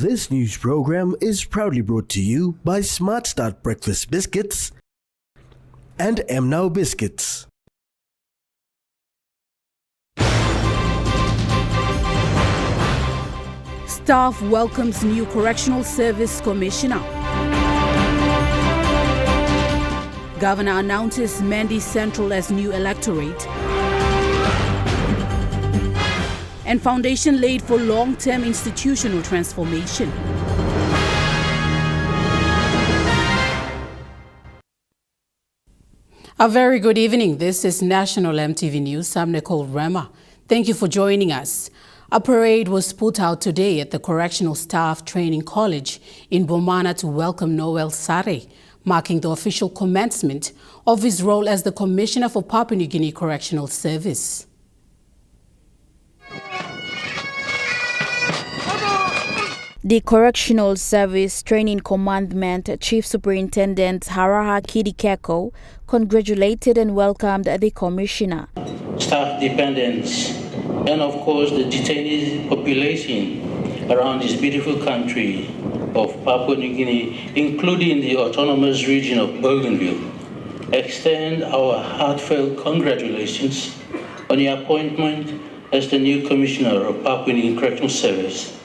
This news program is proudly brought to you by Smart Start Breakfast Biscuits and Now Biscuits. Staff welcomes new Correctional Service Commissioner. Governor announces Mendi Central as new electorate. And foundation laid for long-term institutional transformation. A very good evening. This is National EMTV News. I'm Nicole Rema. Thank you for joining us. A parade was put out today at the Correctional Staff Training College in Bomana to welcome Noel Sare, marking the official commencement of his role as the Commissioner for Papua New Guinea Correctional Service. The Correctional Service Training Commandment Chief Superintendent Haraha Kidikeko congratulated and welcomed the Commissioner. Staff dependents and of course the detainee population around this beautiful country of Papua New Guinea, including the autonomous region of Bougainville, extend our heartfelt congratulations on your appointment as the new Commissioner of Papua New Guinea Correctional Service,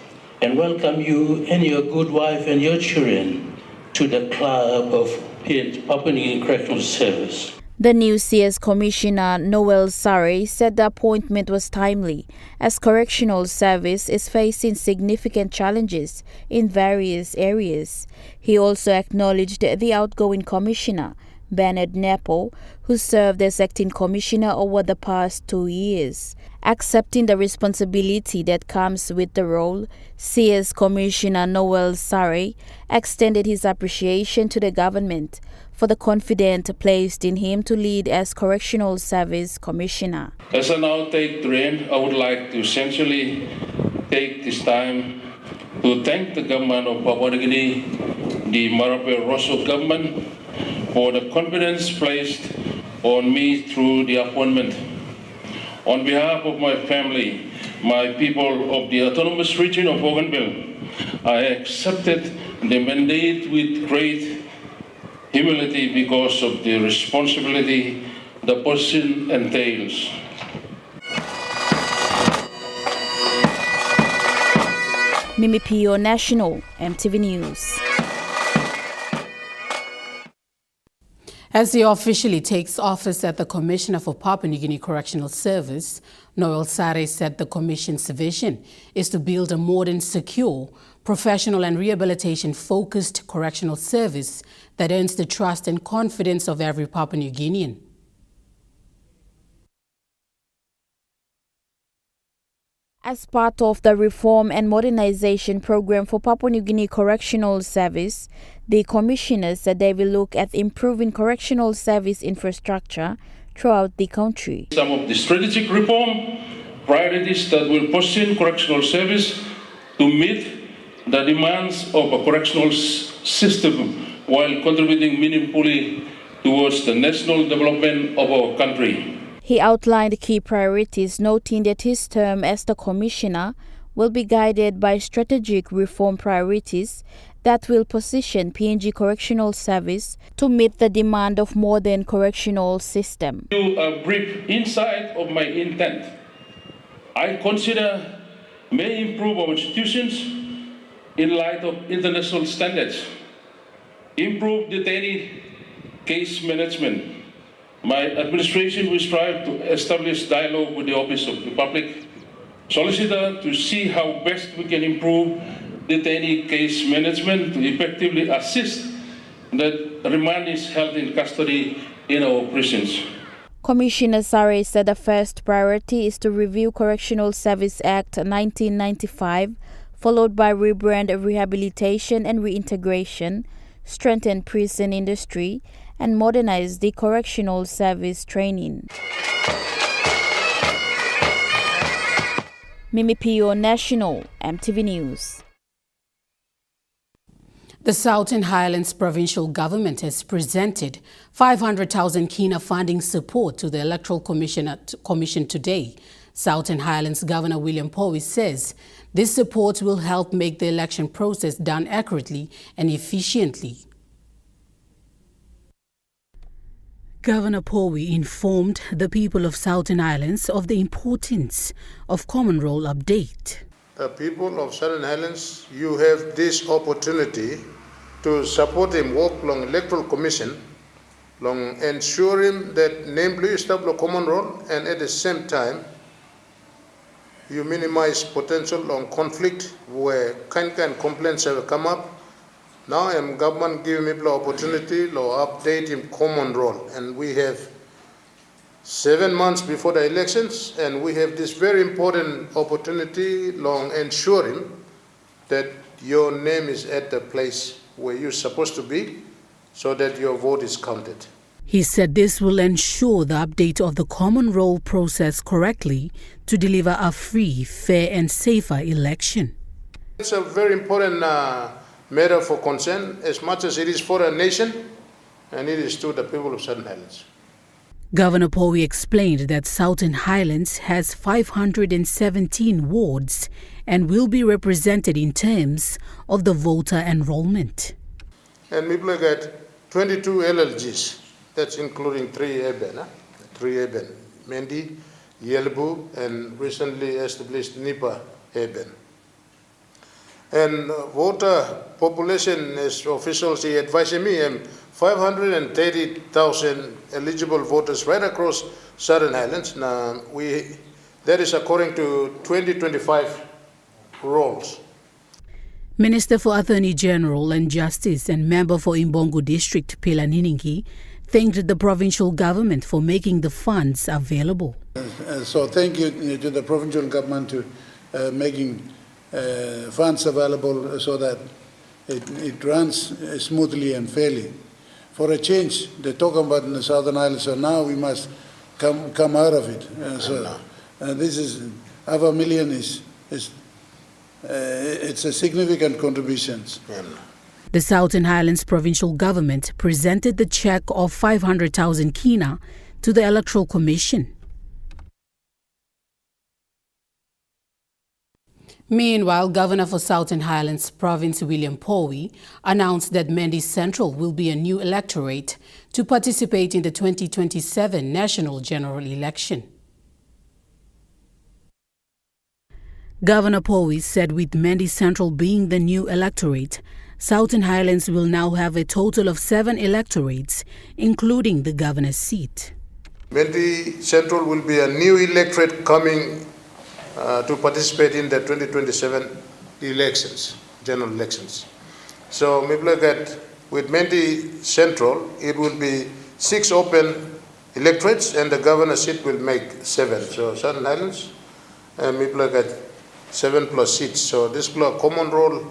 and welcome you and your good wife and your children to the club of Papua New Guinea Correctional Service. The new CS Commissioner Noel Sare said the appointment was timely, as Correctional Service is facing significant challenges in various areas. He also acknowledged the outgoing Commissioner, Bernard Nepo, who served as acting Commissioner over the past 2 years. Accepting the responsibility that comes with the role, CS Commissioner Noel Sare extended his appreciation to the government for the confidence placed in him to lead as Correctional Service Commissioner. As I now take the rein, I would like to essentially take this time to thank the government of Papua New Guinea, the Marape Rosso government, for the confidence placed on me through the appointment. On behalf of my family, my people of the autonomous region of Bougainville, I accepted the mandate with great humility because of the responsibility the position entails. Mimi Pio, National EMTV News. As he officially takes office as the Commissioner for Papua New Guinea Correctional Service, Noel Sare said the Commission's vision is to build a modern, secure, professional and rehabilitation-focused correctional service that earns the trust and confidence of every Papua New Guinean. As part of the Reform and Modernization Program for Papua New Guinea Correctional Service, the Commissioner said they will look at improving correctional service infrastructure throughout the country. Some of the strategic reform priorities that will position correctional service to meet the demands of a correctional system while contributing meaningfully towards the national development of our country. He outlined key priorities, noting that his term as the Commissioner will be guided by strategic reform priorities that will position PNG Correctional Service to meet the demand of modern correctional system. To give a brief insight of my intent, I consider may improve our institutions in light of international standards, improve detainee case management. My administration will strive to establish dialogue with the Office of the Public Solicitor to see how best we can improve detainee case management to effectively assist that remand is held in custody in our prisons. Commissioner Sare said the first priority is to review Correctional Service Act 1995, followed by rebrand, rehabilitation and reintegration, strengthen prison industry, and modernize the correctional service training. Mimi Pio, National EMTV News. The Southern Highlands Provincial Government has presented 500,000 kina funding support to the Electoral Commission today. Southern Highlands Governor William Powys says this support will help make the election process done accurately and efficiently. Governor Powys informed the people of Southern Highlands of the importance of Common Roll update. The people of Southern Highlands, you have this opportunity to support him work along Electoral Commission, long ensuring that namely establish Common Roll, and at the same time you minimize potential on conflict where kind complaints have come up. Now government giving people the opportunity to update him Common Roll, and we have 7 months before the elections, and we have this very important opportunity long ensuring that your name is at the place where you're supposed to be so that your vote is counted. He said this will ensure the update of the Common Roll process correctly to deliver a free, fair and safer election. It's a very important matter for concern as much as it is for a nation, and it is to the people of Southern Highlands. Governor Powys explained that Southern Highlands has 517 wards and will be represented in terms of the voter enrollment. And we got 22 LLGs, that's including 3 urban, Mendi, Yelbu, and recently established Nipa urban. And voter population, as officials advising me, 530,000 eligible voters right across Southern Highlands. Now, that is according to 2025 rolls. Minister for Attorney General and Justice and member for Imbongo District, Pelaniningi, thanked the provincial government for making the funds available. So thank you to the provincial government to making funds available so that it runs smoothly and fairly. For a change, they're talking about in the Southern Islands, so now we must come out of it. This is, half a million it's a significant contribution. The Southern Highlands provincial government presented the cheque of 500,000 kina to the Electoral Commission. Meanwhile, Governor for Southern Highlands Province William Powys announced that Mendi Central will be a new electorate to participate in the 2027 National General Election. Governor Powys said with Mendi Central being the new electorate, Southern Highlands will now have a total of 7 electorates, including the governor's seat. Mendi Central will be a new electorate coming to participate in the 2027 elections, general elections. So maybe look at with Mendi Central, it will be 6 open electorates, and the governor's seat will make 7. So Southern Highlands, and maybe look at 7 plus seats. So this Common Roll.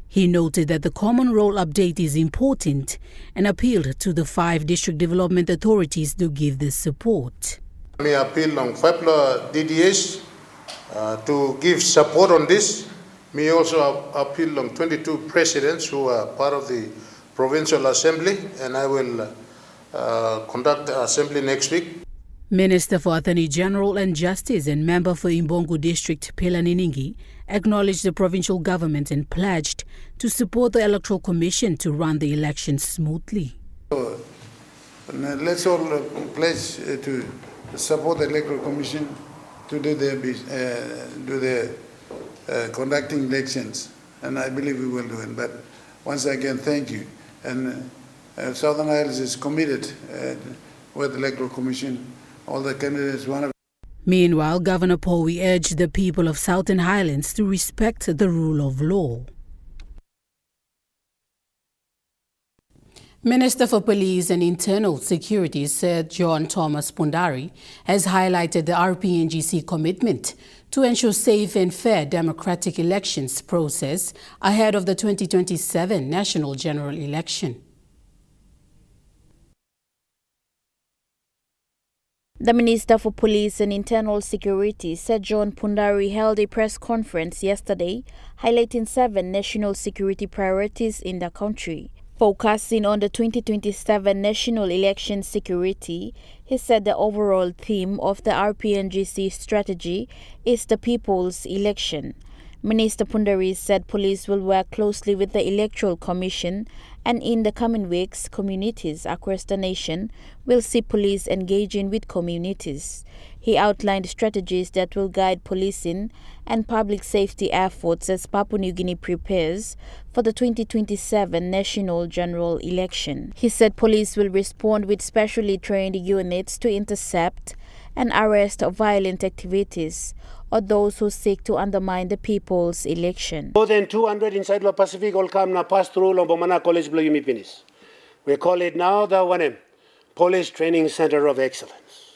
He noted that the Common Roll update is important and appealed to the 5 district development authorities to give this support. We appeal on 5 DDAs to give support on this. We also appeal on 22 presidents who are part of the Provincial Assembly, and I will conduct the assembly next week. Minister for Attorney General and Justice and member for Imbongo District, Pelaniningi, acknowledged the provincial government and pledged to support the Electoral Commission to run the elections smoothly. So, let's all pledge to support the Electoral Commission to do their conducting elections, and I believe we will do it. But once again, thank you. And Southern Highlands is committed with the Electoral Commission. All the candidates want to. Meanwhile, Governor Powys urged the people of Southern Highlands to respect the rule of law. Minister for Police and Internal Security, Sir John Thomas Pundari, has highlighted the RPNGC commitment to ensure safe and fair democratic elections process ahead of the 2027 National General Election. The Minister for Police and Internal Security, Sir John Pundari, held a press conference yesterday highlighting 7 national security priorities in the country. Focusing on the 2027 national election security, he said the overall theme of the RPNGC strategy is the people's election. Minister Pundari said police will work closely with the Electoral Commission, and in the coming weeks, communities across the nation will see police engaging with communities. He outlined strategies that will guide policing and public safety efforts as Papua New Guinea prepares for the 2027 national general election. He said police will respond with specially trained units to intercept and arrest violent activities or those who seek to undermine the people's election. More than 200 inside the Pacific all come now pass through Lombomana College Blue Yumi Pinis. We call it now the 1M, Police Training Center of Excellence.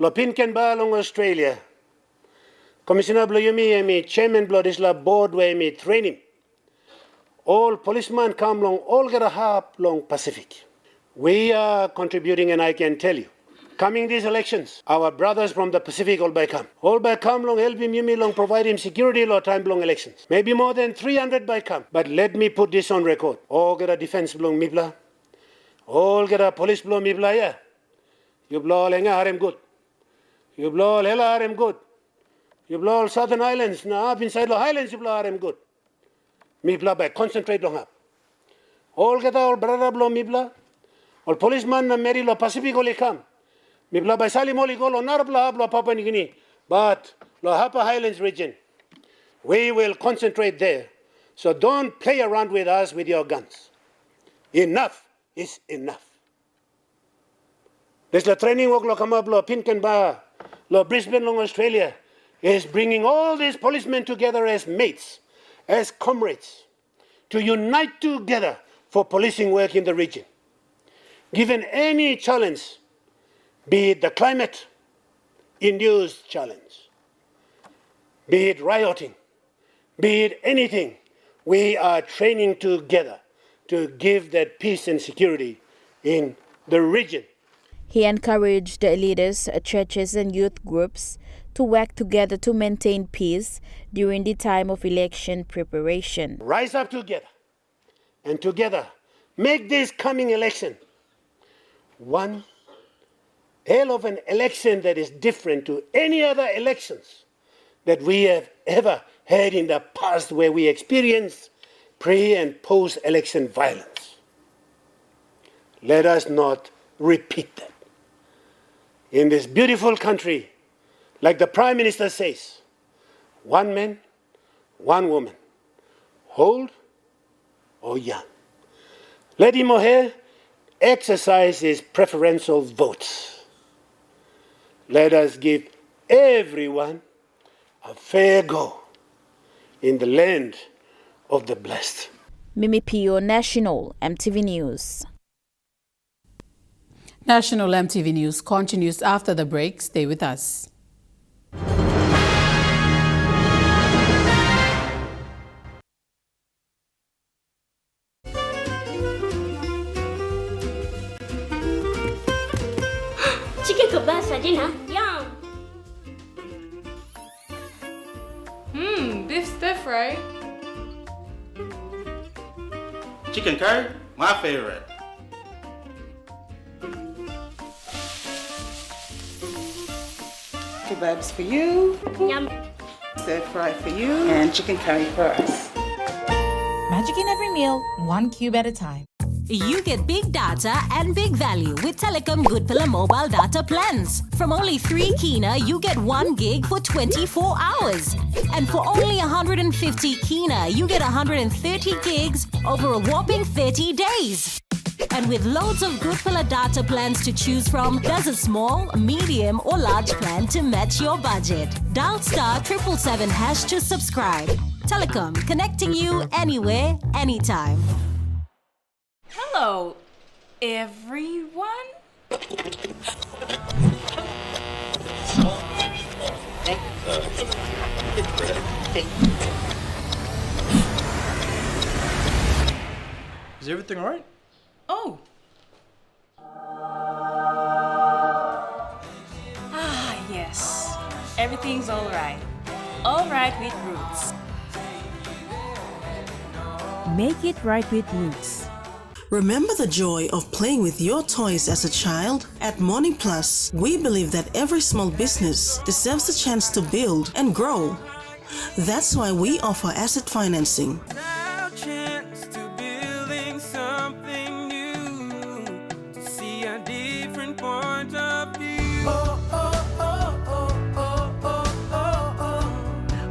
Lopin Kenba along Australia, Commissioner Blue Yumi and Chairman Blodisla board where me training. All policemen come long, all get a harp long Pacific. We are contributing, and I can tell you, coming these elections, our brothers from the Pacific all by come long help him Yumi long provide him security long time long elections. Maybe more than 300 by come. But let me put this on record. All get a defense belong Mibla. All get a police belong Mibla, yeah. You blow lenga harem good. You blow hella harem good. You blow all Southern Islands, now up inside the Highlands you blow harem good. Mibla by concentrate long up. All get all brother blow Mibla. All policeman na Mary lo Pacific all come. Mibla by Salimoli go lo Narabla hablo Papua New Guinea. But lo Hapa Highlands region, we will concentrate there. So don't play around with us with your guns. Enough is enough. There's the training work lo come up lo Pinkenba, lo Brisbane long Australia is bringing all these policemen together as mates, as comrades, to unite together for policing work in the region. Given any challenge, be it the climate-induced challenge, be it rioting, be it anything, we are training together to give that peace and security in the region. He encouraged the leaders, churches and youth groups to work together to maintain peace during the time of election preparation. Rise up together and together make this coming election one hell of an election that is different to any other elections that we have ever had in the past where we experienced pre- and post-election violence. Let us not repeat that. In this beautiful country, like the Prime Minister says, one man, one woman, old or young. Let him or her exercise his preferential votes. Let us give everyone a fair go in the land of the blessed. Mimi Pio, National MTV News. National MTV News continues after the break. Stay with us. Chicken kebab for dinner. Yum. Beef stir fry. Chicken curry, my favorite. Kebabs for you, Yum. stir fry for you, and chicken curry for us. Magic in every meal, one cube at a time. You get big data and big value with Telecom Good Pillar mobile data plans. From only 3 kina, you get 1 gig for 24 hours. And for only 150 kina, you get 130 gigs over a whopping 30 days. And with loads of Good Pillar data plans to choose from, there's a small, medium or large plan to match your budget. Dial *777# to subscribe. Telecom, connecting you anywhere, anytime. Hello, everyone. Is everything alright? Oh. Yes. Everything's alright. Alright with Roots. Make it right with Roots. Remember the joy of playing with your toys as a child? At Morning Plus, we believe that every small business deserves a chance to build and grow. That's why we offer asset financing.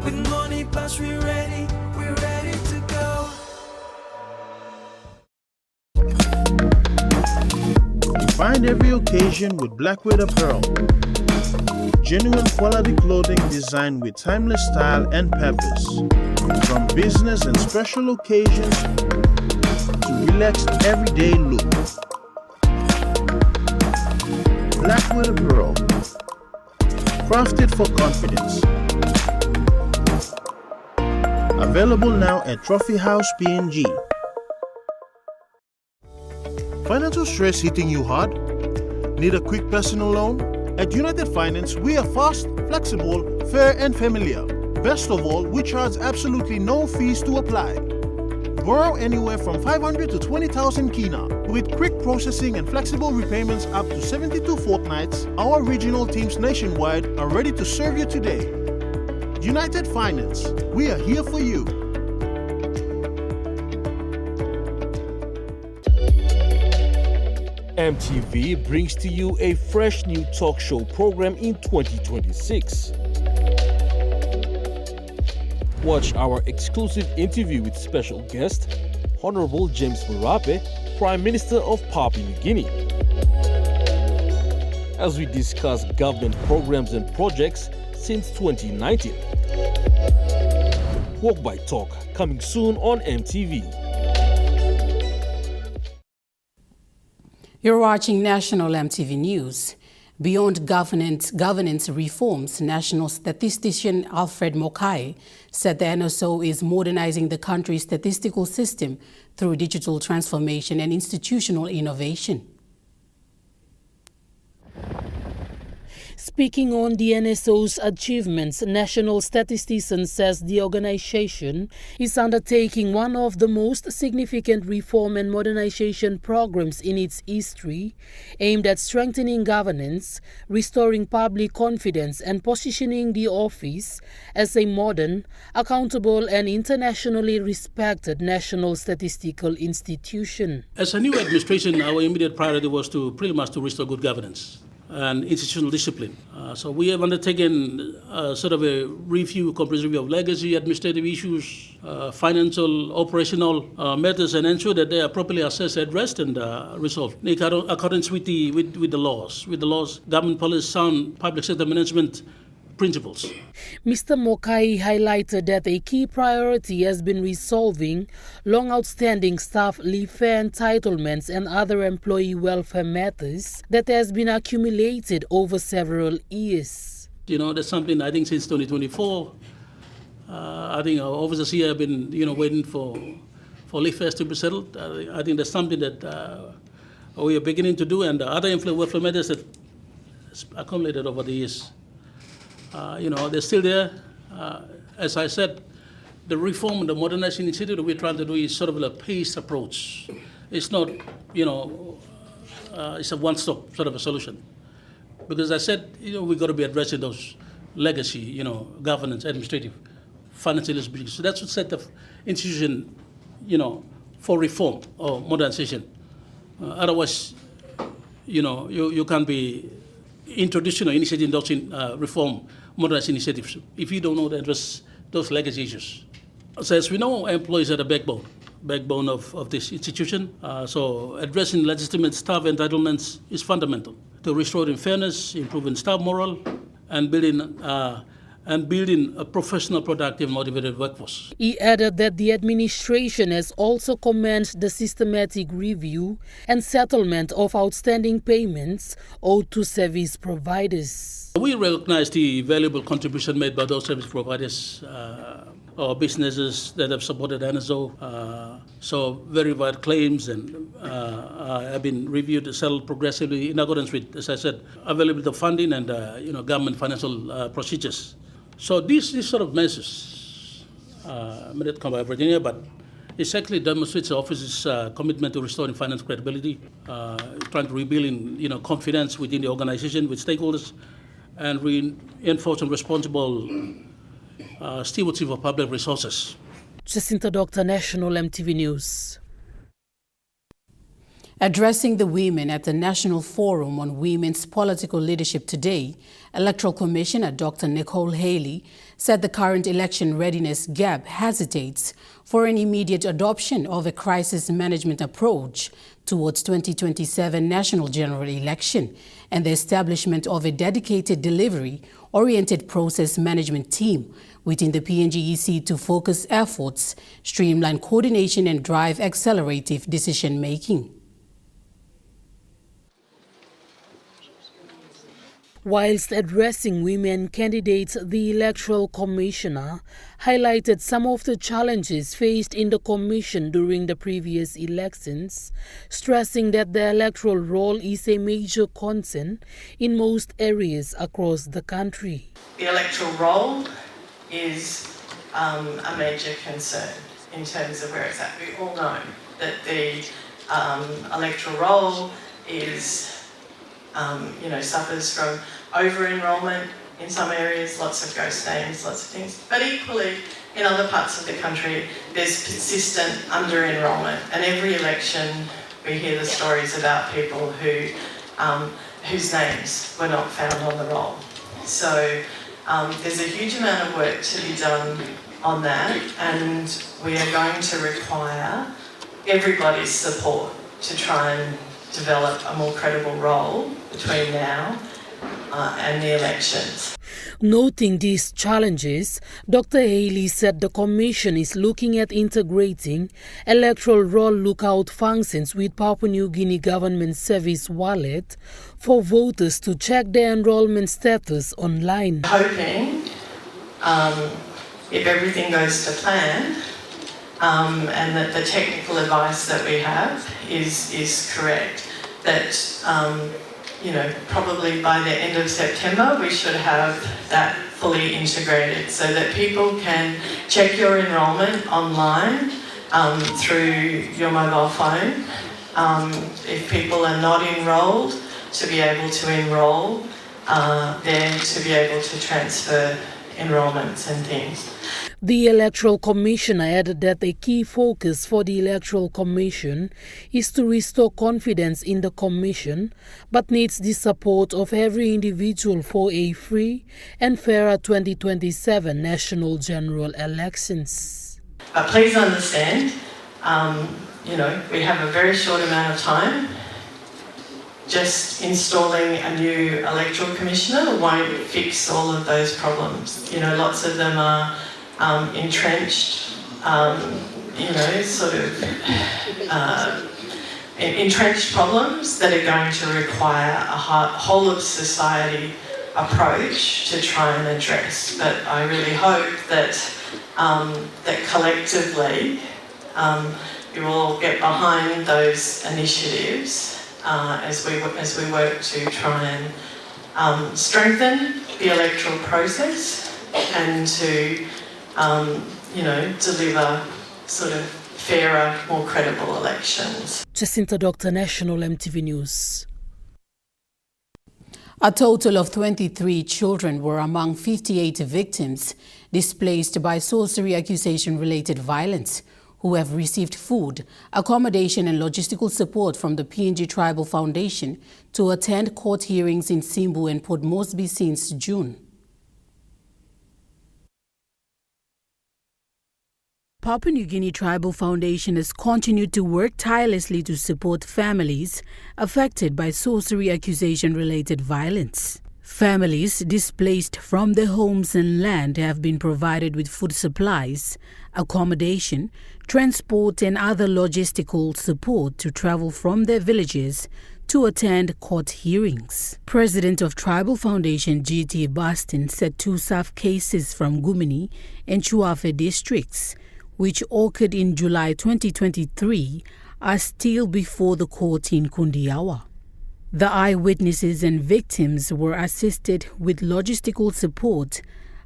With Morning Plus, we're ready to go. Find every occasion with Blackwood Apparel. Genuine quality clothing designed with timeless style and purpose. From business and special occasions to relaxed everyday look. Blackwood Apparel. Crafted for confidence. Available now at Trophy House PNG. Financial stress hitting you hard? Need a quick personal loan? At United Finance, we are fast, flexible, fair and familiar. Best of all, we charge absolutely no fees to apply. Borrow anywhere from 500 to 20,000 kina. With quick processing and flexible repayments up to 72 fortnights, our regional teams nationwide are ready to serve you today. United Finance, we are here for you. EMTV brings to you a fresh new talk show program in 2026. Watch our exclusive interview with special guest, Honorable James Marape, Prime Minister of Papua New Guinea, as we discuss government programs and projects since 2019. Walk by Talk, coming soon on EMTV. You're watching National EMTV News. Beyond governance reforms, National Statistician Alfred Mokai said the NSO is modernizing the country's statistical system through digital transformation and institutional innovation. Speaking on the NSO's achievements, National Statistician says the organization is undertaking one of the most significant reform and modernization programs in its history, aimed at strengthening governance, restoring public confidence, and positioning the office as a modern, accountable, and internationally respected national statistical institution. As a new administration, our immediate priority was to pretty much to restore good governance and institutional discipline. So we have undertaken sort of a comprehensive review of legacy, administrative issues, financial, operational matters, and ensure that they are properly assessed, addressed, and resolved in accordance with the laws, government policy, sound public sector management principles. Mr. Mokai highlighted that a key priority has been resolving long outstanding staff leave fare entitlements and other employee welfare matters that has been accumulated over several years. You know, that's something I think since 2024, I think our officers here have been, waiting for leave fares to be settled. I think that's something that we are beginning to do, and other employee welfare matters that accumulated over the years. They're still there. As I said, the reform and the modernization initiative that we're trying to do is sort of a paced approach. It's not, it's a one-stop sort of a solution. Because I said, we've got to be addressing those legacy, governance, administrative, financial issues. So that's what set the institution, for reform or modernization. Otherwise, you can't be introducing or initiating those reform, modernization initiatives if you don't know to address those legacy issues. So as we know, employees are the backbone of this institution. So addressing legitimate staff entitlements is fundamental to restoring fairness, improving staff morale, and building a professional, productive, motivated workforce. He added that the administration has also commenced the systematic review and settlement of outstanding payments owed to service providers. We recognize the valuable contribution made by those service providers or businesses that have supported NSO. So verified claims and have been reviewed and settled progressively in accordance with, as I said, availability of funding and government financial procedures. So these sort of measures may not come by Virginia, but It actually demonstrates the office's commitment to restoring finance credibility, trying to rebuild confidence within the organization with stakeholders, and reinforcing responsible stewardship of public resources. Jacinta Doctor, National MTV News. Addressing the women at the National Forum on Women's Political Leadership today, Electoral Commissioner Dr. Nicole Haley said the current election readiness gap hesitates for an immediate adoption of a crisis management approach towards 2027 national general election and the establishment of a dedicated delivery-oriented process management team within the PNGEC to focus efforts, streamline coordination and drive accelerative decision-making. Whilst addressing women candidates, the Electoral Commissioner highlighted some of the challenges faced in the Commission during the previous elections, stressing that the electoral roll is a major concern in most areas across the country. The electoral roll is a major concern in terms of where it's at. We all know that the electoral roll is suffers from over-enrolment in some areas, lots of ghost names, lots of things. But equally, in other parts of the country, there's persistent under-enrolment. And every election, we hear the stories about people whose names were not found on the roll. So there's a huge amount of work to be done on that, and we are going to require everybody's support to try and develop a more credible role between now and the elections. Noting these challenges, Dr. Haley said the Commission is looking at integrating electoral roll lookout functions with Papua New Guinea Government Service Wallet for voters to check their enrollment status online. Hoping, if everything goes to plan, and that the technical advice that we have is correct, that probably by the end of September we should have that fully integrated so that people can check your enrolment online through your mobile phone. If people are not enrolled, to be able to enrol, then to be able to transfer enrolments and things. The Electoral Commissioner added that a key focus for the Electoral Commission is to restore confidence in the Commission, but needs the support of every individual for a free and fairer 2027 national general elections. Please understand, we have a very short amount of time. Just installing a new Electoral Commissioner won't fix all of those problems. Lots of them are entrenched, entrenched problems that are going to require a whole of society approach to try and address. But I really hope that that collectively you will all get behind those initiatives as we work to try and strengthen the electoral process and to deliver sort of fairer, more credible elections. Jacinta Doctor, National MTV News. A total of 23 children were among 58 victims displaced by sorcery accusation-related violence who have received food, accommodation and logistical support from the PNG Tribal Foundation to attend court hearings in Simbu and Port Moresby since June. Papua New Guinea Tribal Foundation has continued to work tirelessly to support families affected by sorcery accusation-related violence. Families displaced from their homes and land have been provided with food supplies, accommodation, transport and other logistical support to travel from their villages to attend court hearings. President of Tribal Foundation G.T. Bastin said 2 SAF cases from Gumini and Chuafe districts, which occurred in July 2023, are still before the court in Kundiawa. The eyewitnesses and victims were assisted with logistical support,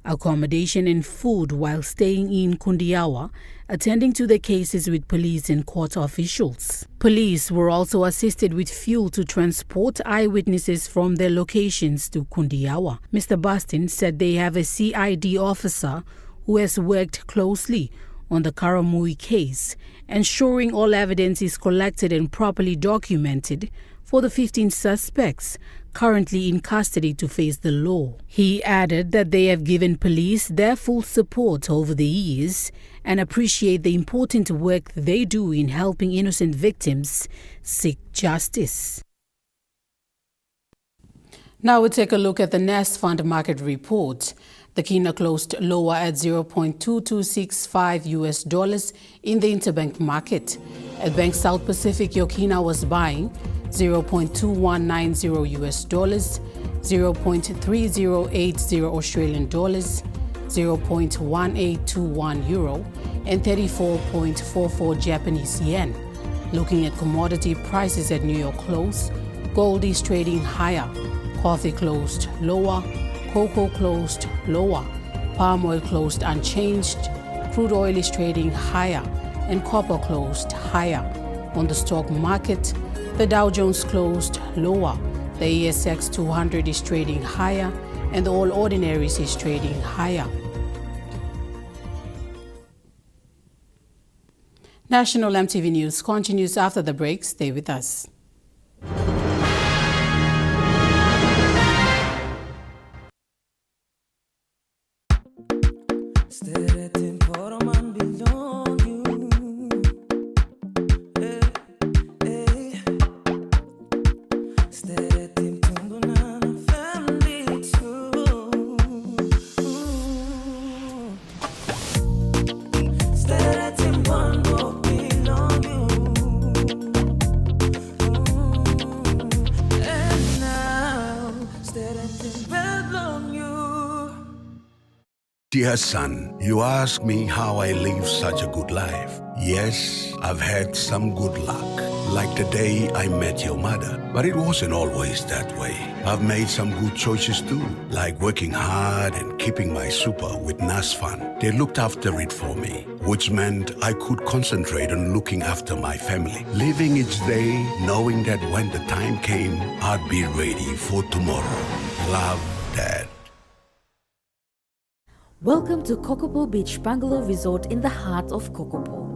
accommodation and food while staying in Kundiawa, attending to the cases with police and court officials. Police were also assisted with fuel to transport eyewitnesses from their locations to Kundiawa. Mr. Bastin said they have a CID officer who has worked closely on the Karamui case, ensuring all evidence is collected and properly documented for the 15 suspects currently in custody to face the law. He added that they have given police their full support over the years and appreciate the important work they do in helping innocent victims seek justice. Now we take a look at the Nest Fund Market Report. The Kina closed lower at $0.2265 in the interbank market. At Bank South Pacific, your Kina was buying $0.2190, $0.3080 Australian dollars, €0.1821 and 34.44 Japanese yen. Looking at commodity prices at New York close, gold is trading higher, coffee closed lower, cocoa closed lower, palm oil closed unchanged, crude oil is trading higher, and copper closed higher. On the stock market, the Dow Jones closed lower, the ASX 200 is trading higher, and the All Ordinaries is trading higher. National MTV News continues after the break. Stay with us. Dear son, you ask me how I live such a good life. Yes, I've had some good luck, like the day I met your mother. But it wasn't always that way. I've made some good choices too, like working hard and keeping my super with NASFAN. They looked after it for me, which meant I could concentrate on looking after my family. Living each day, knowing that when the time came, I'd be ready for tomorrow. Love, Dad. Welcome to Kokopo Beach Bungalow Resort in the heart of Kokopo.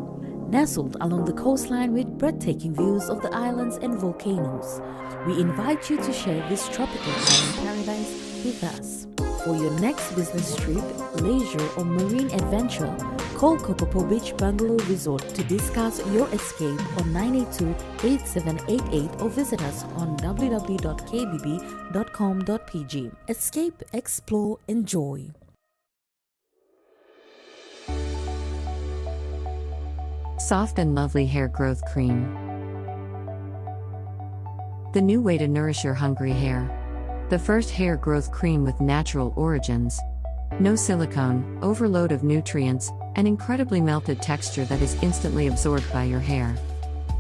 Nestled along the coastline with breathtaking views of the islands and volcanoes, we invite you to share this tropical island paradise with us. For your next business trip, leisure or marine adventure, call Kokopo Beach Bungalow Resort to discuss your escape on 982-8788 or visit us on www.kbb.com.pg. Escape, explore, enjoy. Soft and lovely hair growth cream. The new way to nourish your hungry hair. The first hair growth cream with natural origins. No silicone, overload of nutrients, and incredibly melted texture that is instantly absorbed by your hair.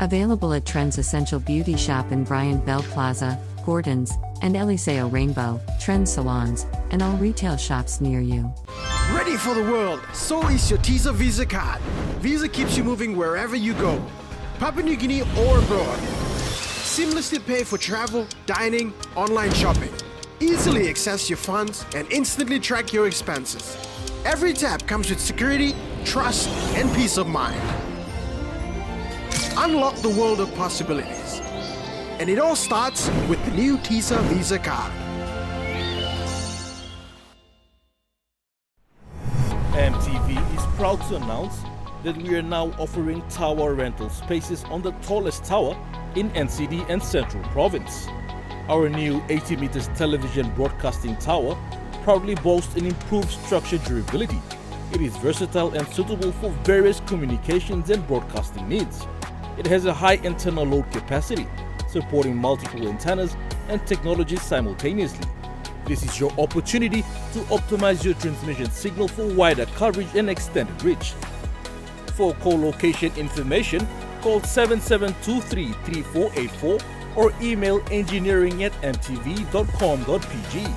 Available at Trends Essential Beauty Shop in Bryant Bell Plaza, Gordon's, and Eliseo Rainbow, Trend Salons, and all retail shops near you. Ready for the world, so is your TISA Visa card. Visa keeps you moving wherever you go, Papua New Guinea or abroad. Seamlessly pay for travel, dining, online shopping. Easily access your funds and instantly track your expenses. Every tap comes with security, trust, and peace of mind. Unlock the world of possibilities. And it all starts with the new TISA Visa card. EMTV is proud to announce that we are now offering tower rental spaces on the tallest tower in NCD and Central Province. Our new 80 meters television broadcasting tower proudly boasts an improved structure durability. It is versatile and suitable for various communications and broadcasting needs. It has a high internal load capacity, supporting multiple antennas and technologies simultaneously. This is your opportunity to optimize your transmission signal for wider coverage and extended reach. For co-location information, call 7723-3484 or email engineering@mtv.com.pg.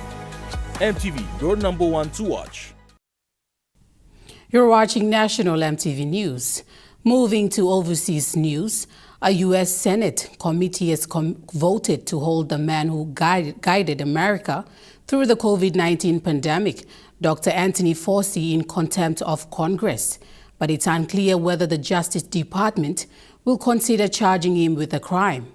MTV, your number one to watch. You're watching National MTV News. Moving to overseas news, a U.S. Senate committee has voted to hold the man who guided America through the COVID-19 pandemic, Dr. Anthony Fauci, in contempt of Congress. But it's unclear whether the Justice Department will consider charging him with a crime.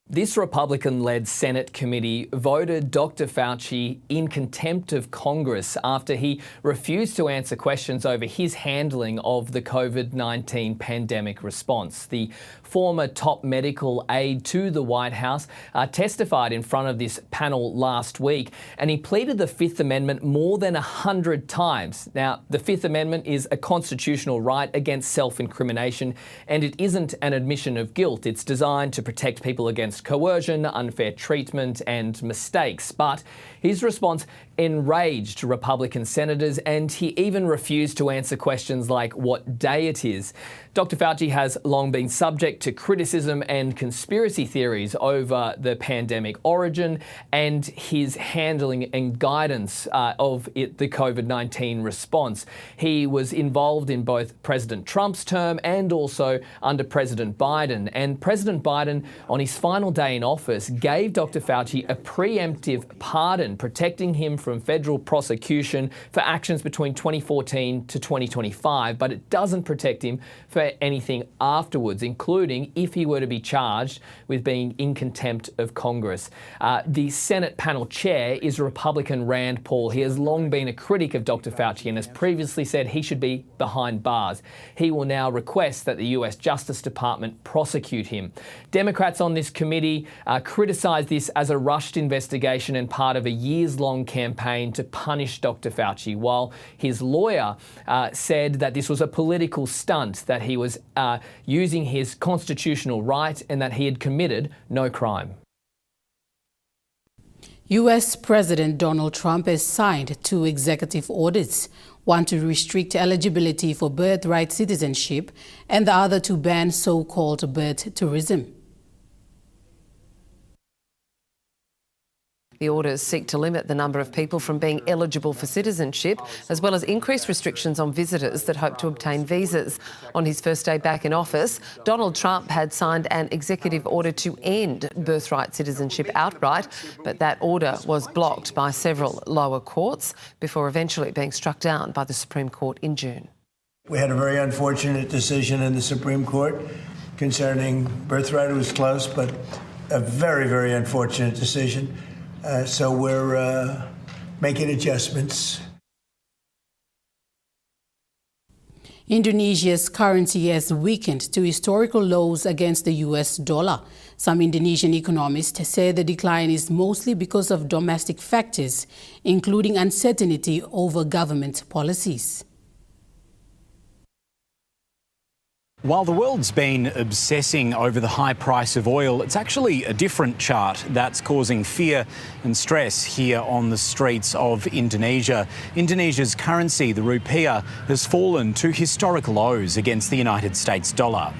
This Republican-led Senate committee voted Dr. Fauci in contempt of Congress after he refused to answer questions over his handling of the COVID-19 pandemic response. The former top medical aide to the White House testified in front of this panel last week, and he pleaded the Fifth Amendment more than 100 times. Now, the Fifth Amendment is a constitutional right against self-incrimination, and it isn't an admission of guilt. It's designed to protect people against coercion, unfair treatment and mistakes. But his response enraged Republican senators, and he even refused to answer questions like what day it is. Dr. Fauci has long been subject to criticism and conspiracy theories over the pandemic origin and his handling and guidance of the COVID-19 response. He was involved in both President Trump's term and also under President Biden. And President Biden, on his final day in office, gave Dr. Fauci a preemptive pardon, protecting him from federal prosecution for actions between 2014 to 2025, but it doesn't protect him for anything afterwards, including if he were to be charged with being in contempt of Congress. The Senate panel chair is Republican Rand Paul. He has long been a critic of Dr. Fauci and has previously said he should be behind bars. He will now request that the US Justice Department prosecute him. Democrats on this committee criticised this as a rushed investigation and part of a years-long campaign to punish Dr. Fauci, while his lawyer said that this was a political stunt, that he was using his constitutional right and that he had committed no crime. U.S. President Donald Trump has signed 2 executive orders, one to restrict eligibility for birthright citizenship and the other to ban so-called birth tourism. The orders seek to limit the number of people from being eligible for citizenship, as well as increase restrictions on visitors that hope to obtain visas. On his first day back in office, Donald Trump had signed an executive order to end birthright citizenship outright, but that order was blocked by several lower courts before eventually being struck down by the Supreme Court in June. We had a very unfortunate decision in the Supreme Court concerning birthright. It was close, but a very, very unfortunate decision. So we're making adjustments. Indonesia's currency has weakened to historical lows against the US dollar. Some Indonesian economists say the decline is mostly because of domestic factors, including uncertainty over government policies. While the world's been obsessing over the high price of oil, it's actually a different chart that's causing fear and stress here on the streets of Indonesia. Indonesia's currency, the rupiah, has fallen to historic lows against the United States dollar.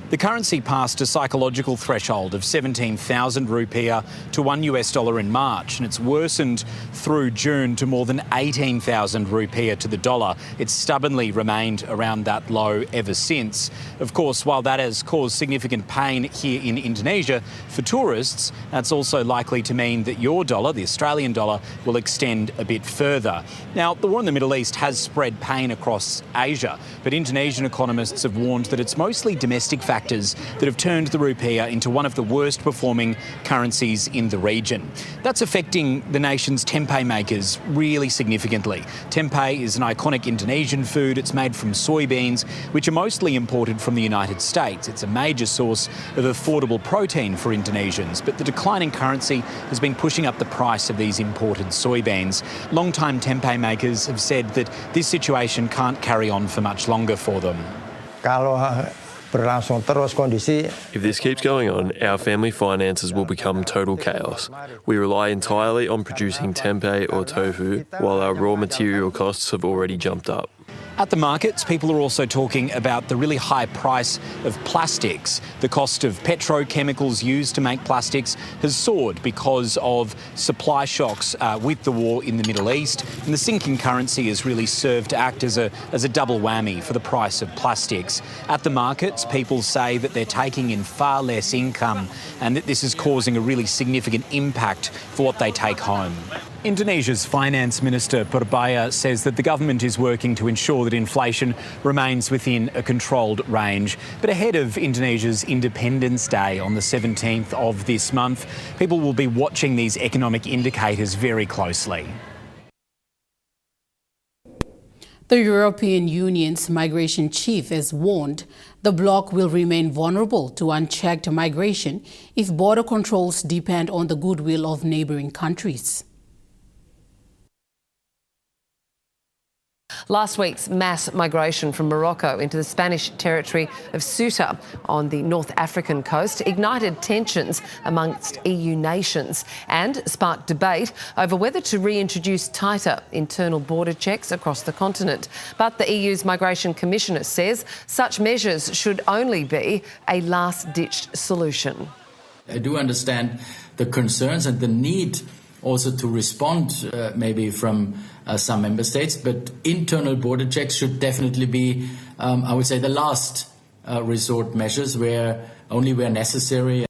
The currency passed a psychological threshold of 17,000 rupiah to $1 in March, and it's worsened through June to more than 18,000 rupiah to the dollar. It's stubbornly remained around that low ever since. Of course, while that has caused significant pain here in Indonesia for tourists, that's also likely to mean that your dollar, the Australian dollar, will extend a bit further. Now, the war in the Middle East has spread pain across Asia, but Indonesian economists have warned that it's mostly domestic factors that have turned the rupiah into one of the worst performing currencies in the region. That's affecting the nation's tempeh makers really significantly. Tempeh is an iconic Indonesian food. It's made from soybeans, which are mostly imported from the United States. It's a major source of affordable protein for Indonesians, but the declining currency has been pushing up the price of these imported soybeans. Long-time tempeh makers have said that this situation can't carry on for much longer for them. If this keeps going on, our family finances will become total chaos. We rely entirely on producing tempeh or tofu, while our raw material costs have already jumped up. At the markets, people are also talking about the really high price of plastics. The cost of petrochemicals used to make plastics has soared because of supply shocks with the war in the Middle East. And the sinking currency has really served to act as a double whammy for the price of plastics. At the markets, people say that they're taking in far less income and that this is causing a really significant impact for what they take home. Indonesia's Finance Minister Purbaya says that the government is working to ensure that inflation remains within a controlled range. But ahead of Indonesia's Independence Day on the 17th of this month, people will be watching these economic indicators very closely. The European Union's migration chief has warned the bloc will remain vulnerable to unchecked migration if border controls depend on the goodwill of neighbouring countries. Last week's mass migration from Morocco into the Spanish territory of Ceuta on the North African coast ignited tensions amongst EU nations and sparked debate over whether to reintroduce tighter internal border checks across the continent. But the EU's Migration Commissioner says such measures should only be a last-ditch solution. I do understand the concerns and the need also to respond maybe from some member states, but internal border checks should definitely be, I would say, the last resort measures where necessary.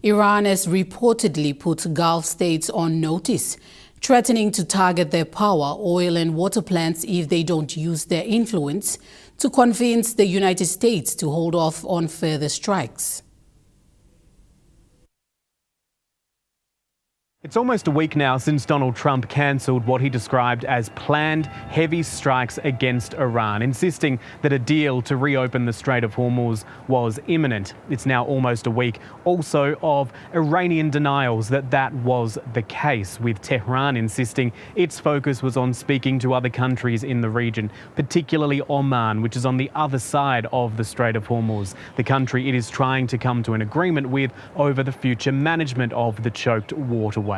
Iran has reportedly put Gulf states on notice, threatening to target their power, oil and water plants if they don't use their influence to convince the United States to hold off on further strikes. It's almost a week now since Donald Trump cancelled what he described as planned heavy strikes against Iran, insisting that a deal to reopen the Strait of Hormuz was imminent. It's now almost a week also of Iranian denials that that was the case, with Tehran insisting its focus was on speaking to other countries in the region, particularly Oman, which is on the other side of the Strait of Hormuz, the country it is trying to come to an agreement with over the future management of the choked waterway.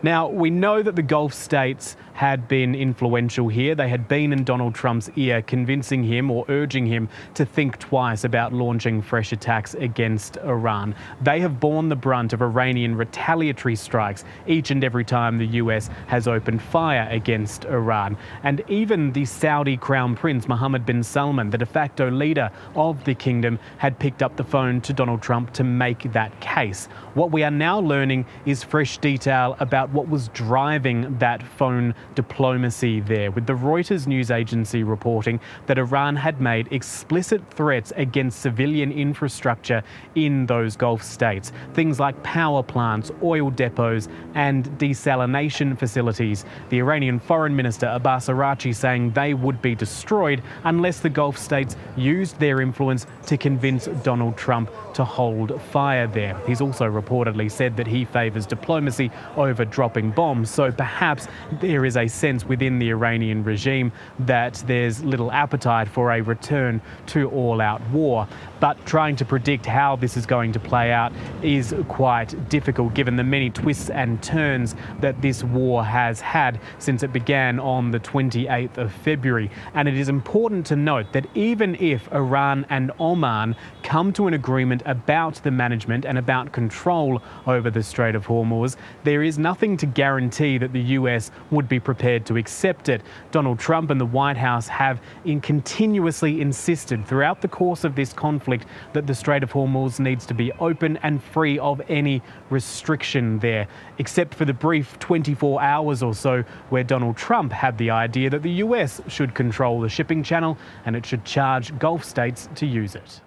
Now, we know that the Gulf states had been influential here. They had been in Donald Trump's ear, convincing him or urging him to think twice about launching fresh attacks against Iran. They have borne the brunt of Iranian retaliatory strikes each and every time the US has opened fire against Iran. And even the Saudi Crown Prince, Mohammed bin Salman, the de facto leader of the kingdom, had picked up the phone to Donald Trump to make that case. What we are now learning is fresh detail about what was driving that phone diplomacy there, with the Reuters news agency reporting that Iran had made explicit threats against civilian infrastructure in those Gulf states. Things like power plants, oil depots and desalination facilities. The Iranian Foreign Minister Abbas Araghchi saying they would be destroyed unless the Gulf states used their influence to convince Donald Trump to hold fire there. He's also reportedly said that he favours diplomacy over dropping bombs, so perhaps there is a sense within the Iranian regime that there's little appetite for a return to all-out war. But trying to predict how this is going to play out is quite difficult, given the many twists and turns that this war has had since it began on the 28th of February. And it is important to note that even if Iran and Oman come to an agreement about the management and about control over the Strait of Hormuz, there is nothing to guarantee that the US would be prepared to accept it. Donald Trump and the White House have continuously insisted throughout the course of this conflict that the Strait of Hormuz needs to be open and free of any restriction there, except for the brief 24 hours or so where Donald Trump had the idea that the US should control the shipping channel and it should charge Gulf states to use it.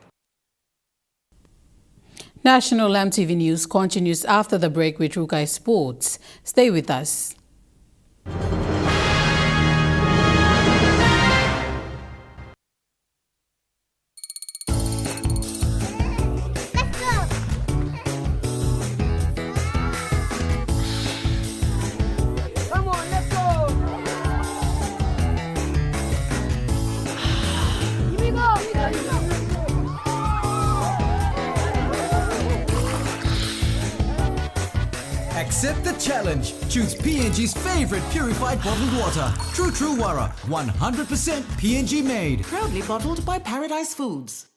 National EMTV News continues after the break with Rukai Sports. Stay with us. Accept the challenge. Choose PNG's favorite purified bottled water. True Wara, 100% PNG made. Proudly bottled by Paradise Foods.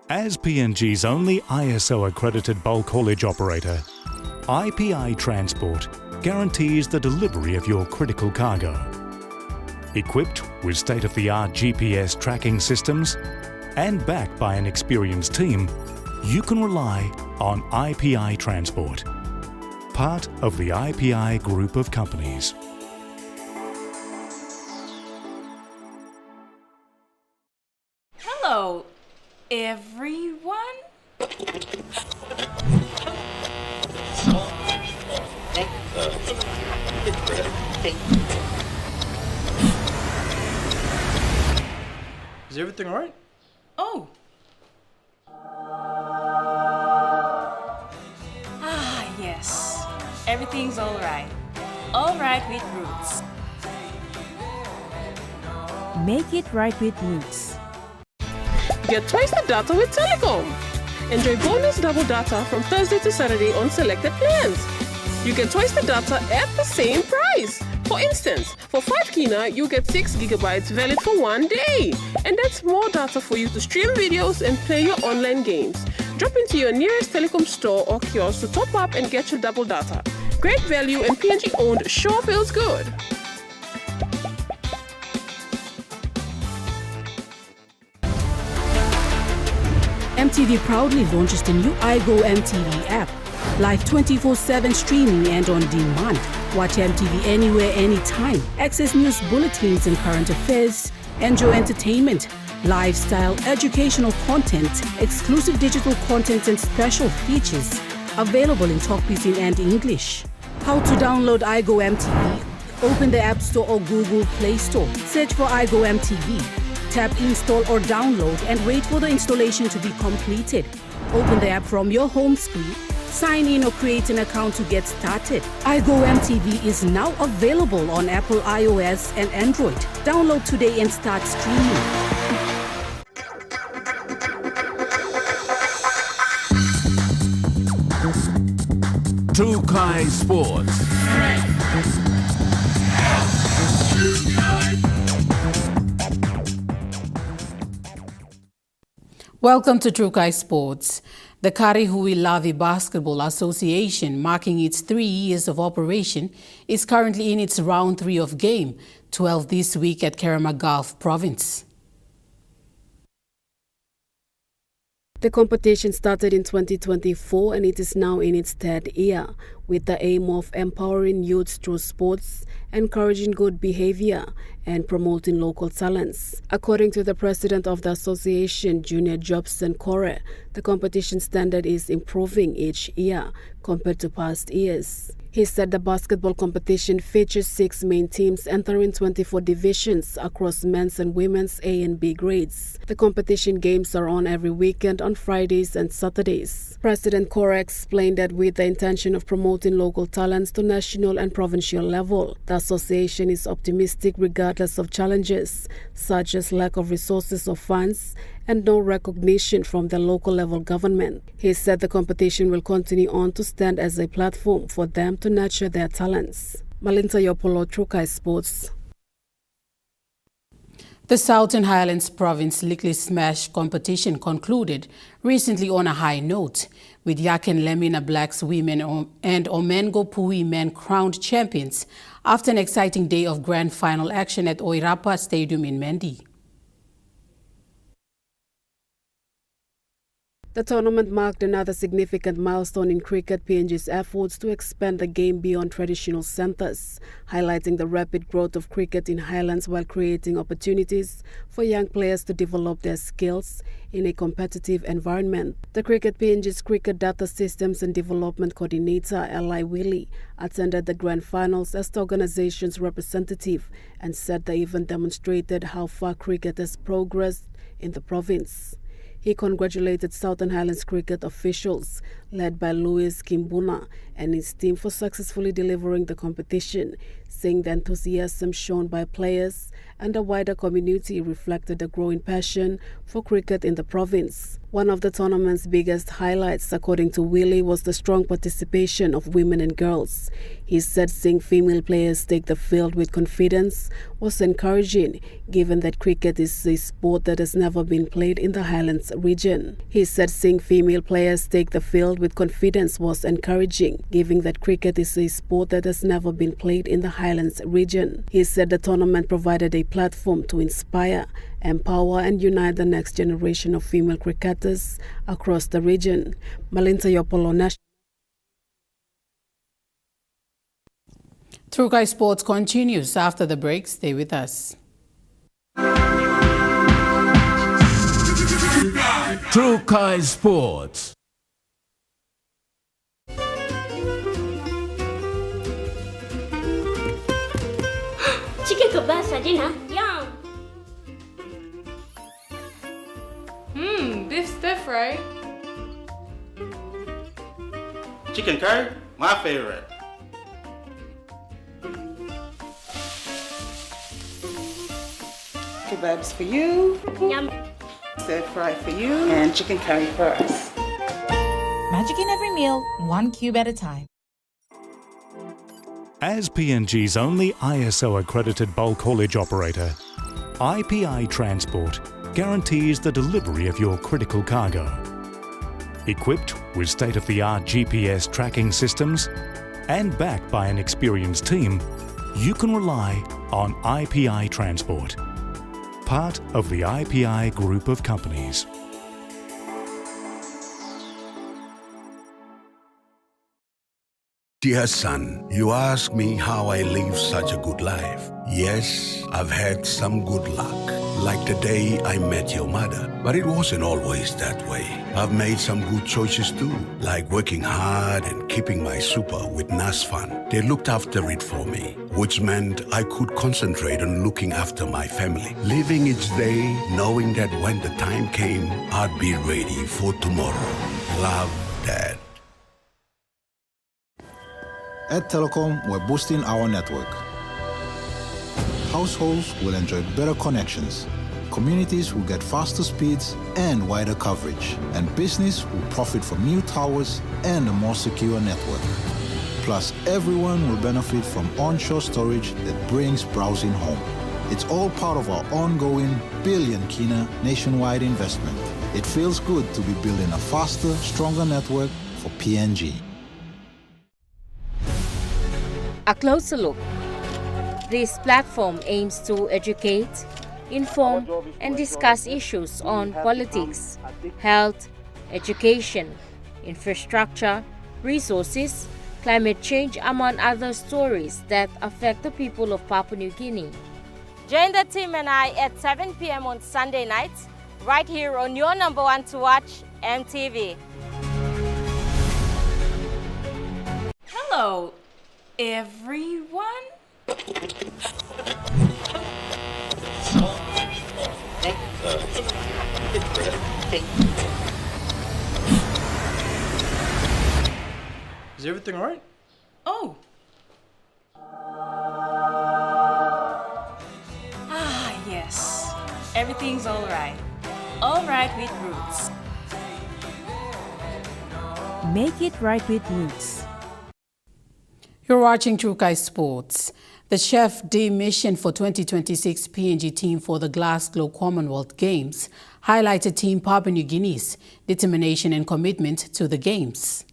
As PNG's only ISO-accredited bulk haulage operator, IPI Transport guarantees the delivery of your critical cargo. Equipped with state-of-the-art GPS tracking systems and backed by an experienced team, you can rely on IPI Transport, part of the IPI group of companies. Hello, everyone. Is everything all right? Oh. Yes. Everything's all right. All right with Roots. Make it right with Roots. Get twice the data with Telecom. Enjoy bonus double data from Thursday to Saturday on selected plans. You get twice the data at the same price. For instance, for 5 Kina, you get 6 gigabytes valid for 1 day. And that's more data for you to stream videos and play your online games. Drop into your nearest Telecom store or kiosk to top up and get your double data. Great value and PNG owned sure feels good. MTV proudly launches the new iGo MTV app. Live 24/7 streaming and on demand. Watch MTV anywhere, anytime. Access news bulletins and current affairs. Enjoy entertainment, lifestyle, educational content, exclusive digital content and special features. Available in Talk Pisin and English. How to download iGo MTV? Open the App Store or Google Play Store. Search for iGo MTV. Tap install or download and wait for the installation to be completed. Open the app from your home screen, sign in or create an account to get started. iGo MTV is now available on Apple iOS and Android. Download today and start streaming. Trukai Sports. Welcome to Trukai Sports. The Karihui Lavi Basketball Association, marking its 3 years of operation, is currently in its round 3 of game 12 this week at Kerema Gulf Province. The competition started in 2024 and it is now in its 3rd year, with the aim of empowering youths through sports, encouraging good behavior, and promoting local talents. According to the president of the association, Junior Jobson Kore, the competition standard is improving each year compared to past years. He said the basketball competition features 6 main teams entering 24 divisions across men's and women's A and B grades. The competition games are on every weekend on Fridays and Saturdays. President Kore explained that with the intention of promoting local talents to national and provincial level, the association is optimistic regardless of challenges such as lack of resources or funds and no recognition from the local level government. He said the competition will continue on to stand as a platform for them to nurture their talents. Malinta Yopolo, Trukai Sports. The Southern Highlands Province Lickly Smash competition concluded recently on a high note, with Yaken Lemina Blacks women and Omengo Pui men crowned champions after an exciting day of grand final action at Oirapa Stadium in Mendi. The tournament marked another significant milestone in cricket PNG's efforts to expand the game beyond traditional centres, highlighting the rapid growth of cricket in Highlands while creating opportunities for young players to develop their skills in a competitive environment. The Cricket PNG's Cricket Data Systems and Development Coordinator, Eli Willie, attended the grand finals as the organization's representative and said the event demonstrated how far cricket has progressed in the province. He congratulated Southern Highlands cricket officials, led by Louis Kimbuna and his team, for successfully delivering the competition, saying the enthusiasm shown by players and the wider community reflected a growing passion for cricket in the province. One of the tournament's biggest highlights, according to Willie, was the strong participation of women and girls. He said seeing female players take the field with confidence was encouraging, given that cricket is a sport that has never been played in the Highlands region. He said seeing female players take the field with confidence was encouraging, given that cricket is a sport that has never been played in the Highlands region. He said the tournament provided a platform to inspire, empower and unite the next generation of female cricketers across the region. Malinta Yopolo, National. Trukai Sports continues after the break. Stay with us. Trukai Sports. Chicken kebab saja nak? Yum. Beef stir fry. Chicken curry, my favorite. Kebabs for you. Yum. Stir fry for you. And chicken curry for us. Magic in every meal, one cube at a time. As PNG's only ISO-accredited bulk haulage operator, IPI Transport guarantees the delivery of your critical cargo. Equipped with state-of-the-art GPS tracking systems and backed by an experienced team, you can rely on IPI Transport, part of the IPI group of companies. Dear son, you ask me how I live such a good life. Yes, I've had some good luck, like the day I met your mother. But it wasn't always that way. I've made some good choices too, like working hard and keeping my super with NASFAN. They looked after it for me, which meant I could concentrate on looking after my family. Living each day, knowing that when the time came, I'd be ready for tomorrow. Love, Dad. At Telecom, we're boosting our network. Households will enjoy better connections, communities will get faster speeds and wider coverage, and business will profit from new towers and a more secure network. Plus, everyone will benefit from onshore storage that brings browsing home. It's all part of our ongoing billion-kina nationwide investment. It feels good to be building a faster, stronger network for PNG. A closer look. This platform aims to educate, inform, and discuss issues on politics, health, education, infrastructure, resources, climate change, among other stories that affect the people of Papua New Guinea. Join the team and I at 7 p.m. on Sunday nights, right here on your number one to watch, EMTV. Hello, everyone. Is everything all right? Oh. Yes. Everything's all right. All right with Roots. Make it right with Roots. You're watching Trukai Sports. The Chef D mission for 2026 PNG team for the Glasgow Commonwealth Games highlighted Team Papua New Guinea's determination and commitment to the Games.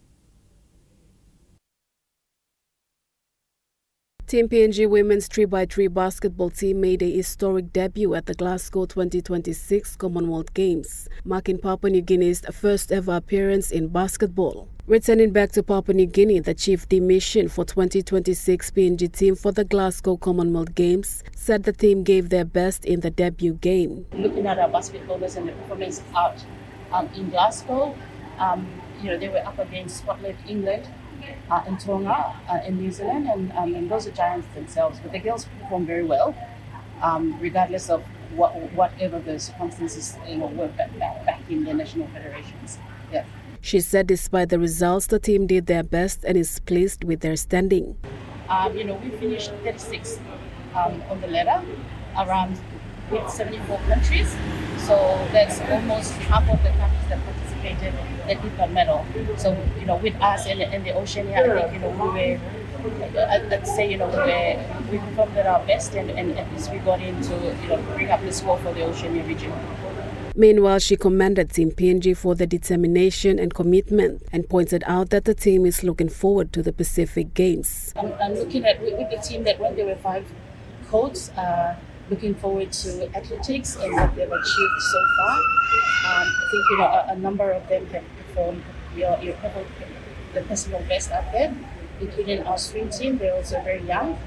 Team PNG women's 3x3 basketball team made a historic debut at the Glasgow 2026 Commonwealth Games, marking Papua New Guinea's first ever appearance in basketball. Returning back to Papua New Guinea, the chief de mission for 2026 PNG team for the Glasgow Commonwealth Games said the team gave their best in the debut game. Looking at our basketballers and the performance out in Glasgow, they were up against Scotland, England, and Tonga in New Zealand, and those are giants themselves. But the girls performed very well, regardless of whatever the circumstances were back in the national federations. Yeah. She said despite the results, the team did their best and is pleased with their standing. We finished 36 on the ladder, around with 74 countries. So that's almost half of the countries that participated that did not medal. So, with us and the Oceania, I think, I'd say, we performed at our best and at least we got in to, bring up the score for the Oceania region. Meanwhile, she commended Team PNG for their determination and commitment and pointed out that the team is looking forward to the Pacific Games. I'm looking at with the team that when there were 5 codes, looking forward to athletics and what they've achieved so far. I think a number of them have performed the personal best out there, including our swim team. They're also very young.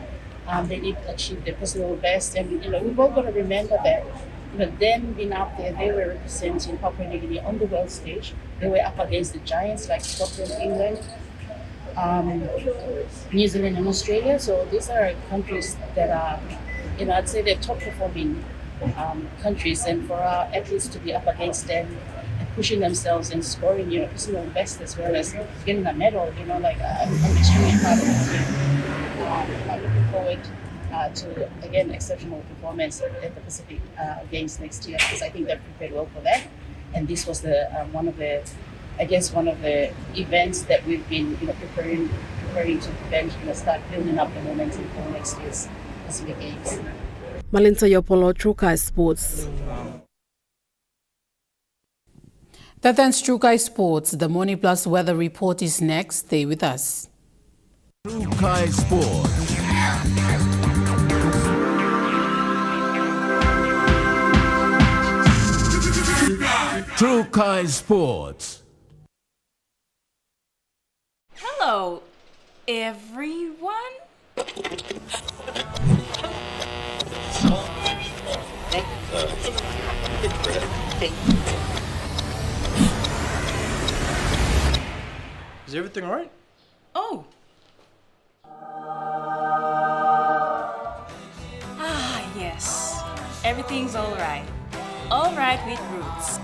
They did achieve their personal best, and we've all got to remember that. Them being out there, they were representing Papua New Guinea on the world stage. They were up against the giants like Scotland, England, New Zealand, and Australia. So these are countries that are, I'd say they're top performing countries, and for our athletes to be up against them and pushing themselves and scoring, personal best as well as getting a medal, I'm extremely proud of the team. I'm looking forward to, again, exceptional performance at the Pacific Games next year, because I think they're prepared well for that. And this was one of the events that we've been preparing to then start building up the momentum for next year's Pacific Games. Malinta Yopolo, Trukai Sports. That ends Trukai Sports. The Morning Plus weather report is next. Stay with us. Trukai Sports. Trukai Sports. Hello, everyone. Is everything all right? Oh. Yes. Everything's all right. All right with Roots.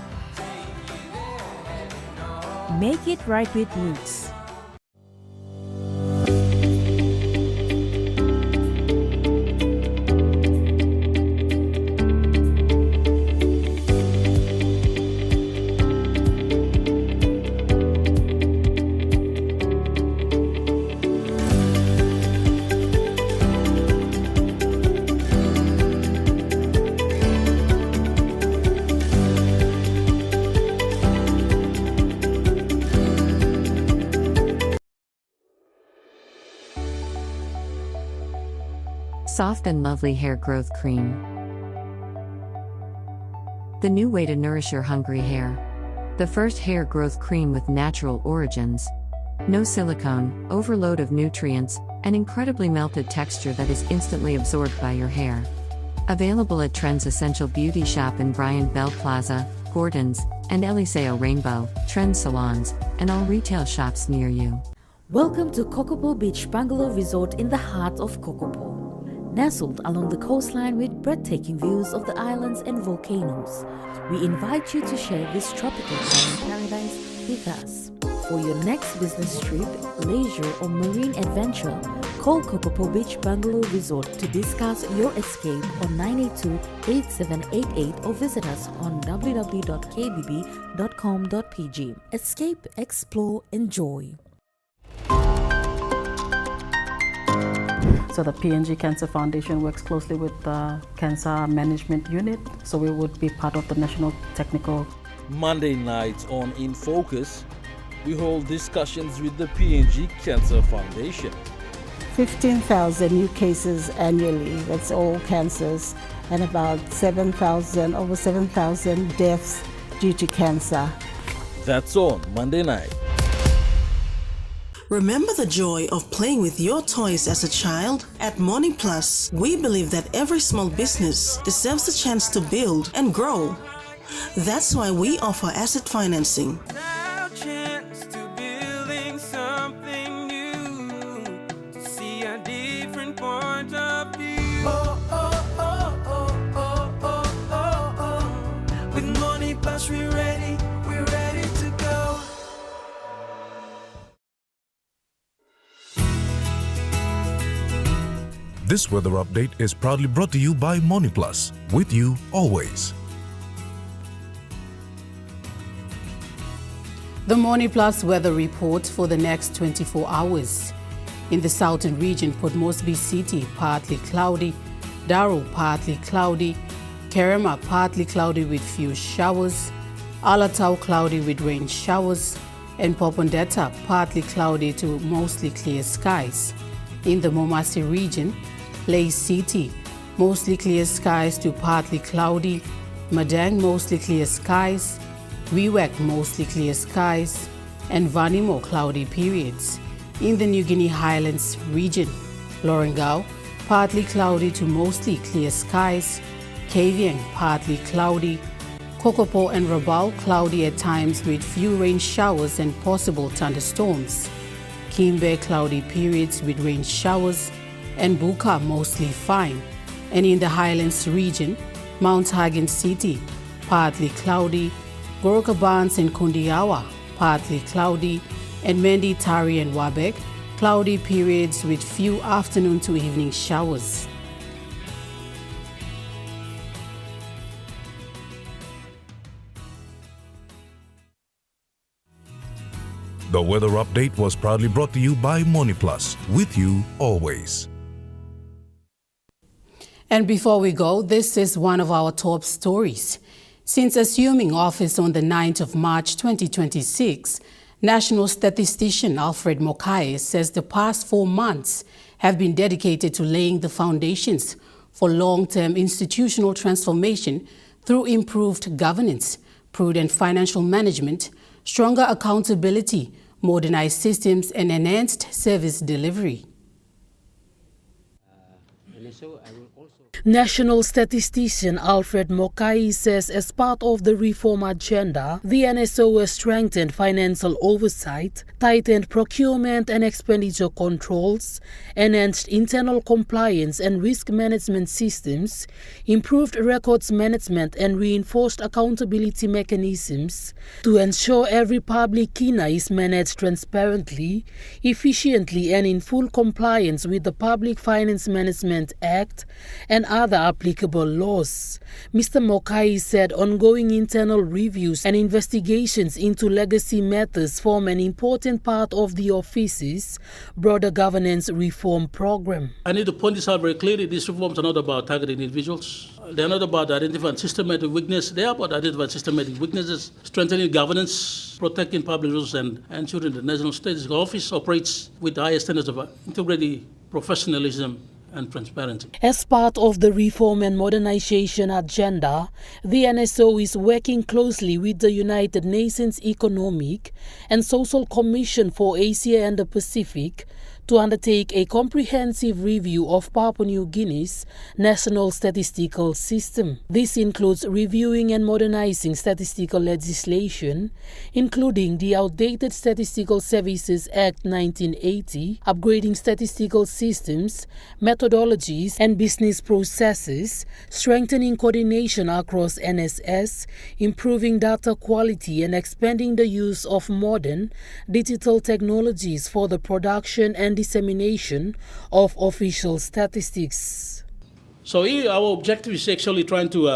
Make it right with Roots. Soft and Lovely Hair Growth Cream. The new way to nourish your hungry hair. The first hair growth cream with natural origins. No silicone, overload of nutrients, and incredibly melted texture that is instantly absorbed by your hair. Available at Trends Essential Beauty Shop in Bryant Bell Plaza, Gordon's, and Eliseo Rainbow, Trends Salons, and all retail shops near you. Welcome to Kokopo Beach Bungalow Resort in the heart of Kokopo. Nestled along the coastline with breathtaking views of the islands and volcanoes, we invite you to share this tropical island paradise with us. For your next business trip, leisure or marine adventure, call Kokopo Beach Bungalow Resort to discuss your escape on 982-8788 or visit us on www.kbb.com.pg. Escape, explore, enjoy. So the PNG Cancer Foundation works closely with the Cancer Management Unit, so we would be part of the National Technical. Monday nights on In Focus, we hold discussions with the PNG Cancer Foundation. 15,000 new cases annually. That's all cancers, and about over 7,000 deaths due to cancer. That's on Monday night. Remember the joy of playing with your toys as a child? At Money Plus, we believe that every small business deserves a chance to build and grow. That's why we offer asset financing. With Money Plus, we're ready to go. This weather update is proudly brought to you by Money Plus, with you always. The Money Plus weather report for the next 24 hours. In the southern region, Port Moresby City, partly cloudy, Daro, partly cloudy, Kerema, partly cloudy with few showers, Alatau, cloudy with rain showers, and Popondetta, partly cloudy to mostly clear skies. In the Momasi region, Lay City, mostly clear skies to partly cloudy, Madang, mostly clear skies, Wewak, mostly clear skies, and Vanimo, cloudy periods. In the New Guinea Highlands region, Lorengau, partly cloudy to mostly clear skies, Kavieng, partly cloudy, Kokopo and Rabaul, cloudy at times with few rain showers and possible thunderstorms. Kimbe, cloudy periods with rain showers, and Buka, mostly fine. And in the Highlands region, Mount Hagen City, partly cloudy, Gorokabans and Kundiawa, partly cloudy, and Mendi, Tari and Wabek, cloudy periods with few afternoon to evening showers. The weather update was proudly brought to you by Money Plus, with you always. And before we go, this is one of our top stories. Since assuming office on the 9th of March 2026, National Statistician Alfred Mokai says the past 4 months have been dedicated to laying the foundations for long-term institutional transformation through improved governance, prudent financial management, stronger accountability, modernized systems, and enhanced service delivery. National Statistician Alfred Mokai says as part of the reform agenda, the NSO has strengthened financial oversight, tightened procurement and expenditure controls, enhanced internal compliance and risk management systems, improved records management and reinforced accountability mechanisms to ensure every public kina is managed transparently, efficiently and in full compliance with the Public Finance Management Act and other applicable laws. Mr. Mokai said ongoing internal reviews and investigations into legacy matters form an important part of the office's broader governance reform program. I need to point this out very clearly. These reforms are not about targeting individuals. They're not about identifying systematic weakness. They are about identifying systematic weaknesses, strengthening governance, protecting public resources, and ensuring the National Statistical Office operates with the highest standards of integrity, professionalism, and transparency. As part of the reform and modernization agenda, the NSO is working closely with the United Nations Economic and Social Commission for Asia and the Pacific to undertake a comprehensive review of Papua New Guinea's national statistical system. This includes reviewing and modernizing statistical legislation, including the outdated Statistical Services Act 1980, upgrading statistical systems, methodologies, and business processes, strengthening coordination across NSS, improving data quality, and expanding the use of modern digital technologies for the production and dissemination of official statistics. So here our objective is actually trying to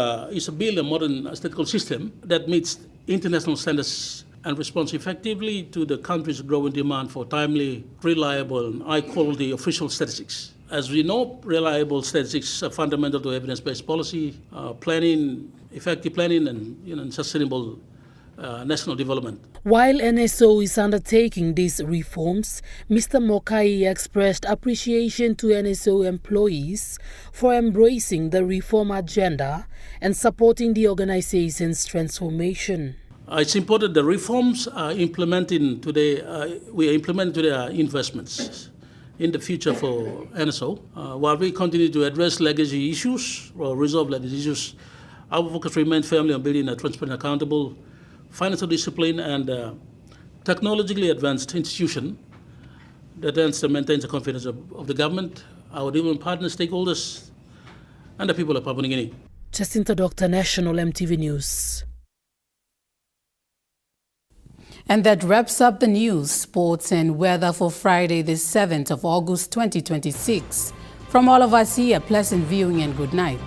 build a modern statistical system that meets international standards and responds effectively to the country's growing demand for timely, reliable, and high-quality official statistics. As we know, reliable statistics are fundamental to evidence-based policy, planning, effective planning, and sustainable national development. While NSO is undertaking these reforms, Mr. Mokai expressed appreciation to NSO employees for embracing the reform agenda and supporting the organization's transformation. It's important the reforms are implementing today. We are implementing today our investments in the future for NSO. While we continue to address legacy issues or resolve legacy issues, our focus remains firmly on building a transparent, accountable, financial discipline, and technologically advanced institution that maintains the confidence of the government, our development partners, stakeholders, and the people of Papua New Guinea. Jacinta Doctor, National EMTV News. And that wraps up the news, sports and weather for Friday, the 7th of August 2026. From all of us here, pleasant viewing and good night.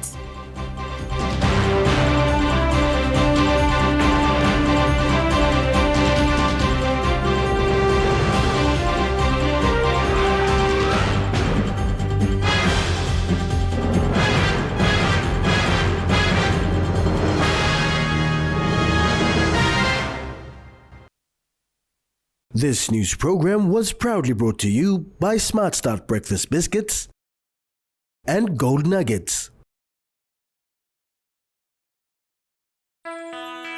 This news program was proudly brought to you by Smart Start Breakfast Biscuits and Gold Nuggets.